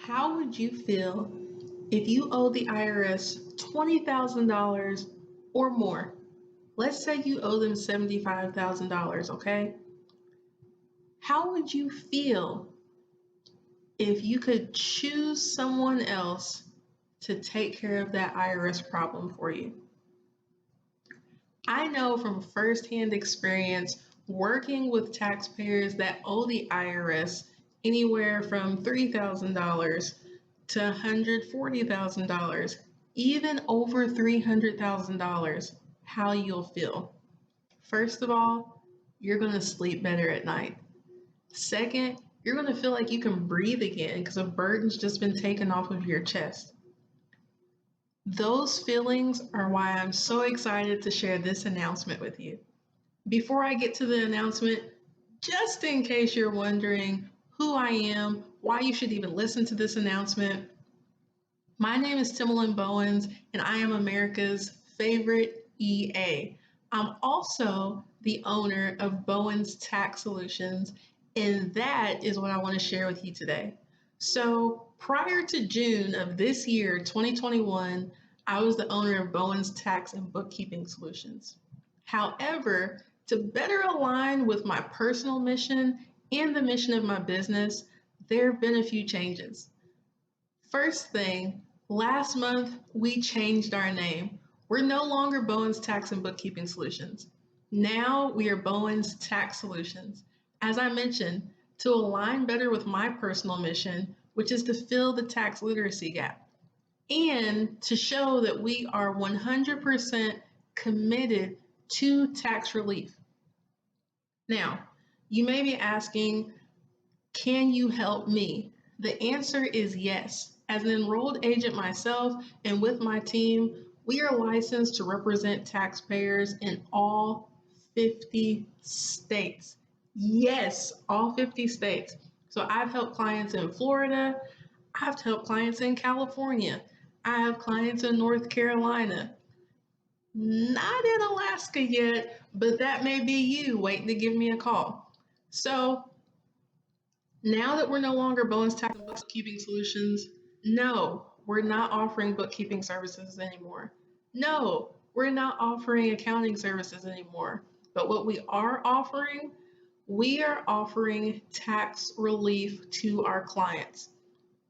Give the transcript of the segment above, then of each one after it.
How would you feel if you owe the IRS $20,000 or more? Let's say you owe them $75,000, okay? How would you feel if you could choose someone else to take care of that IRS problem for you? I know from firsthand experience working with taxpayers that owe the IRS anywhere from $3,000 to $140,000, even over $300,000, how you'll feel. First of all, you're going to sleep better at night. Second, you're going to feel like you can breathe again because a burden's just been taken off of your chest. Those feelings are why I'm so excited to share this announcement with you. Before I get to the announcement, just in case you're wondering who I am, why you should even listen to this announcement, my name is Timalyn Bowens, and I am America's favorite EA. I'm also the owner of Bowens Tax Solutions, and that is what I want to share with you today. So prior to June of this year, 2021, I was the owner of Bowens Tax and Bookkeeping Solutions. However, to better align with my personal mission and the mission of my business, there have been a few changes. First thing, last month we changed our name. We're no longer Bowens Tax and Bookkeeping Solutions. Now we are Bowens Tax Solutions. As I mentioned, to align better with my personal mission, which is to fill the tax literacy gap, and to show that we are 100% committed to tax relief. Now, you may be asking, can you help me? The answer is yes. As an enrolled agent myself and with my team, we are licensed to represent taxpayers in all 50 states. Yes, all 50 states. So I've helped clients in Florida, I've helped clients in California, I have clients in North Carolina, not in Alaska yet, but that may be you waiting to give me a call. So now that we're no longer Bowens Tax and Bookkeeping Solutions, no, we're not offering bookkeeping services anymore. No, we're not offering accounting services anymore. But what we are offering tax relief to our clients.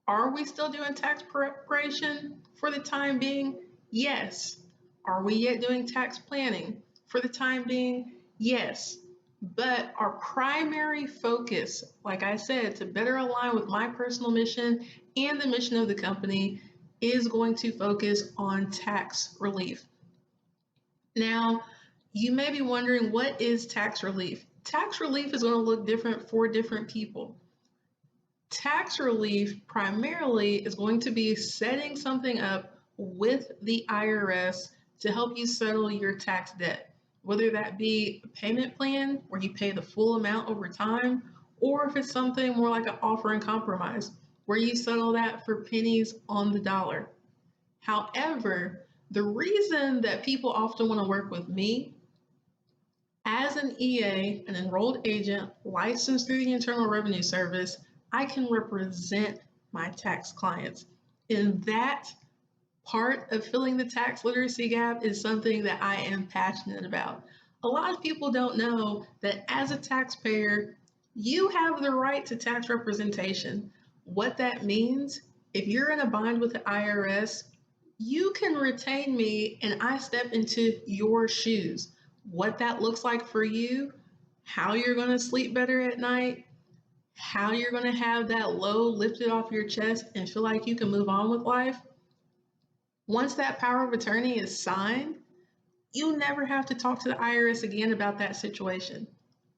Are we still doing tax preparation for the time being? Yes. Are we yet doing tax planning for the time being? Yes. But our primary focus, like I said, to better align with my personal mission and the mission of the company, is going to focus on tax relief. Now, you may be wondering, what is tax relief? Tax relief is going to look different for different people. Tax relief primarily is going to be setting something up with the IRS to help you settle your tax debt, whether that be a payment plan where you pay the full amount over time, or if it's something more like an offer and compromise where you settle that for pennies on the dollar. However, the reason that people often want to work with me as an EA, an enrolled agent licensed through the Internal Revenue Service, I can represent my tax clients. And that part of filling the tax literacy gap is something that I am passionate about. A lot of people don't know that as a taxpayer, you have the right to tax representation. What that means, if you're in a bind with the IRS, you can retain me and I step into your shoes. What that looks like for you, how you're going to sleep better at night, how you're going to have that load lifted off your chest and feel like you can move on with life. Once that power of attorney is signed, you never have to talk to the IRS again about that situation.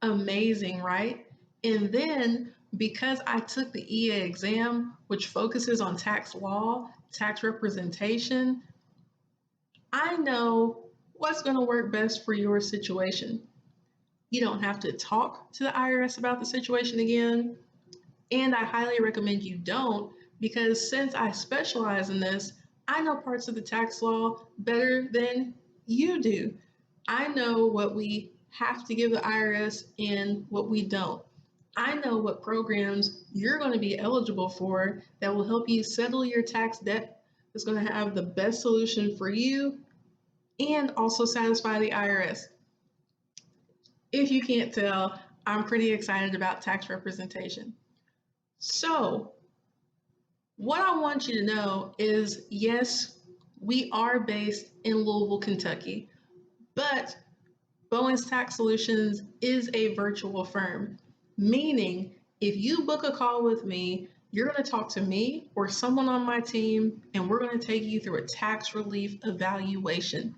Amazing, right? And then because I took the EA exam, which focuses on tax law, tax representation, I know what's going to work best for your situation. You don't have to talk to the IRS about the situation again. And I highly recommend you don't, because since I specialize in this, I know parts of the tax law better than you do. I know what we have to give the IRS and what we don't. I know what programs you're going to be eligible for that will help you settle your tax debt, that's going to have the best solution for you and also satisfy the IRS. If you can't tell, I'm pretty excited about tax representation. So, what I want you to know is yes, we are based in Louisville, Kentucky, but Bowens Tax Solutions is a virtual firm, meaning if you book a call with me, you're going to talk to me or someone on my team, and we're going to take you through a tax relief evaluation.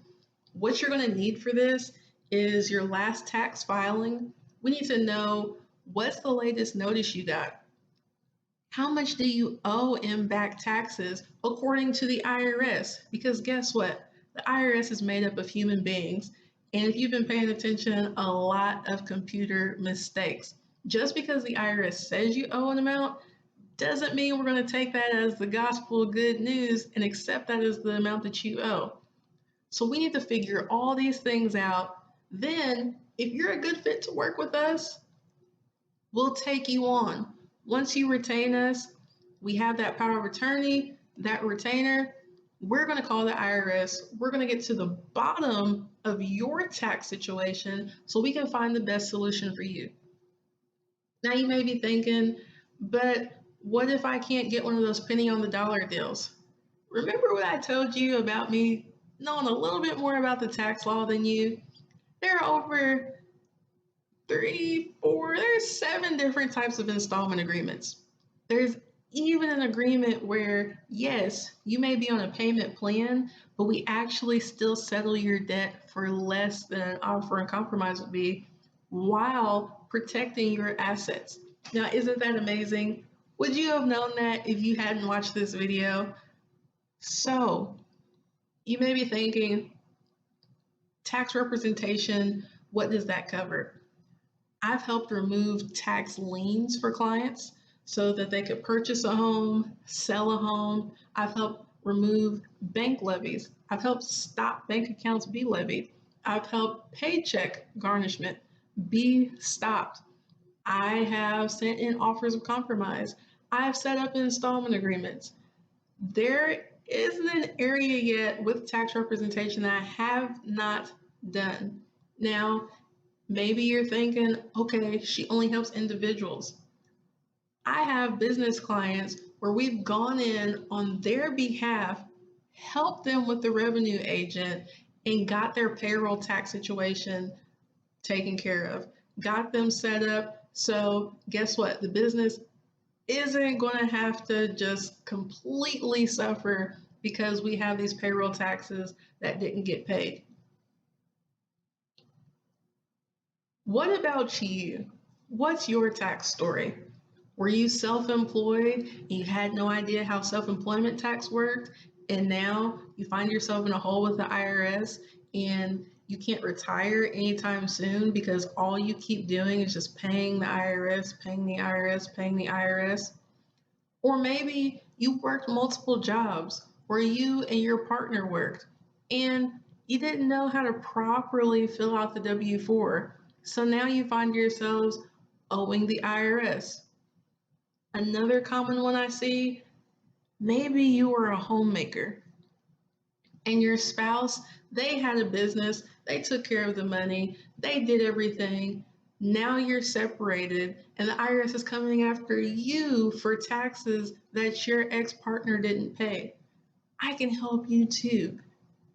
What you're going to need for this is your last tax filing. We need to know what's the latest notice you got. How much do you owe in back taxes according to the IRS? Because guess what? The IRS is made up of human beings. And if you've been paying attention, a lot of computer mistakes. Just because the IRS says you owe an amount doesn't mean we're going to take that as the gospel good news and accept that as the amount that you owe. So we need to figure all these things out. Then, if you're a good fit to work with us, we'll take you on. Once you retain us, we have that power of attorney, that retainer. We're going to call the IRS. We're going to get to the bottom of your tax situation so we can find the best solution for you. Now, you may be thinking, but what if I can't get one of those penny on the dollar deals? Remember what I told you about me knowing a little bit more about the tax law than you? There are over there's 7 different types of installment agreements. There's even an agreement where, yes, you may be on a payment plan, but we actually still settle your debt for less than an offer and compromise would be while protecting your assets. Now, isn't that amazing? Would you have known that if you hadn't watched this video? So, you may be thinking, tax representation, what does that cover? I've helped remove tax liens for clients so that they could purchase a home, sell a home. I've helped remove bank levies. I've helped stop bank accounts be levied. I've helped paycheck garnishment be stopped. I have sent in offers of compromise. I've set up installment agreements. There isn't an area yet with tax representation that I have not done. Now, maybe you're thinking, okay, she only helps individuals. I have business clients where we've gone in on their behalf, helped them with the revenue agent, and got their payroll tax situation taken care of, got them set up. So, guess what? The business isn't going to have to just completely suffer because we have these payroll taxes that didn't get paid. What about you? What's your tax story? Were you self-employed and you had no idea how self-employment tax worked, and now you find yourself in a hole with the IRS and you can't retire anytime soon because all you keep doing is just paying the IRS, paying the IRS, paying the IRS? Or maybe you worked multiple jobs where you and your partner worked and you didn't know how to properly fill out the W-4. So now you find yourselves owing the IRS. Another common one I see, maybe you were a homemaker and your spouse, they had a business, they took care of the money, they did everything. Now you're separated and the IRS is coming after you for taxes that your ex-partner didn't pay. I can help you too.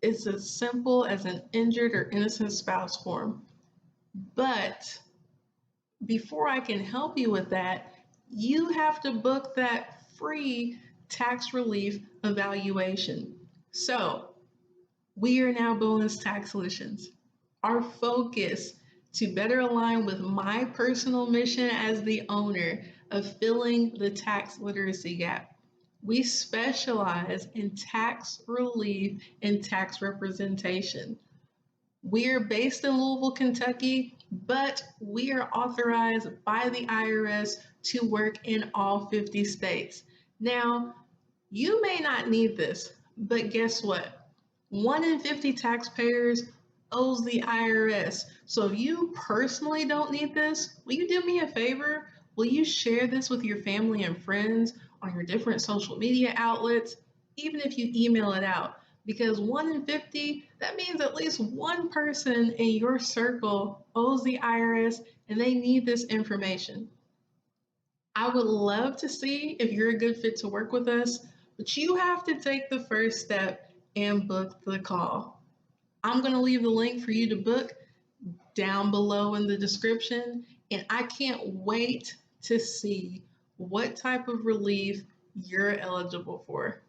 It's as simple as an injured or innocent spouse form. But before I can help you with that, you have to book that free tax relief evaluation. So, we are now Bowens Tax Solutions. Our focus to better align with my personal mission as the owner of filling the tax literacy gap. We specialize in tax relief and tax representation. We are based in Louisville, Kentucky, but we are authorized by the IRS to work in all 50 states. Now, you may not need this, but guess what? 1 in 50 taxpayers owes the IRS. So if you personally don't need this, will you do me a favor? Will you share this with your family and friends on your different social media outlets, even if you email it out? Because 1 in 50, that means at least one person in your circle owes the IRS and they need this information. I would love to see if you're a good fit to work with us, but you have to take the first step and book the call. I'm going to leave the link for you to book down below in the description, and I can't wait to see what type of relief you're eligible for.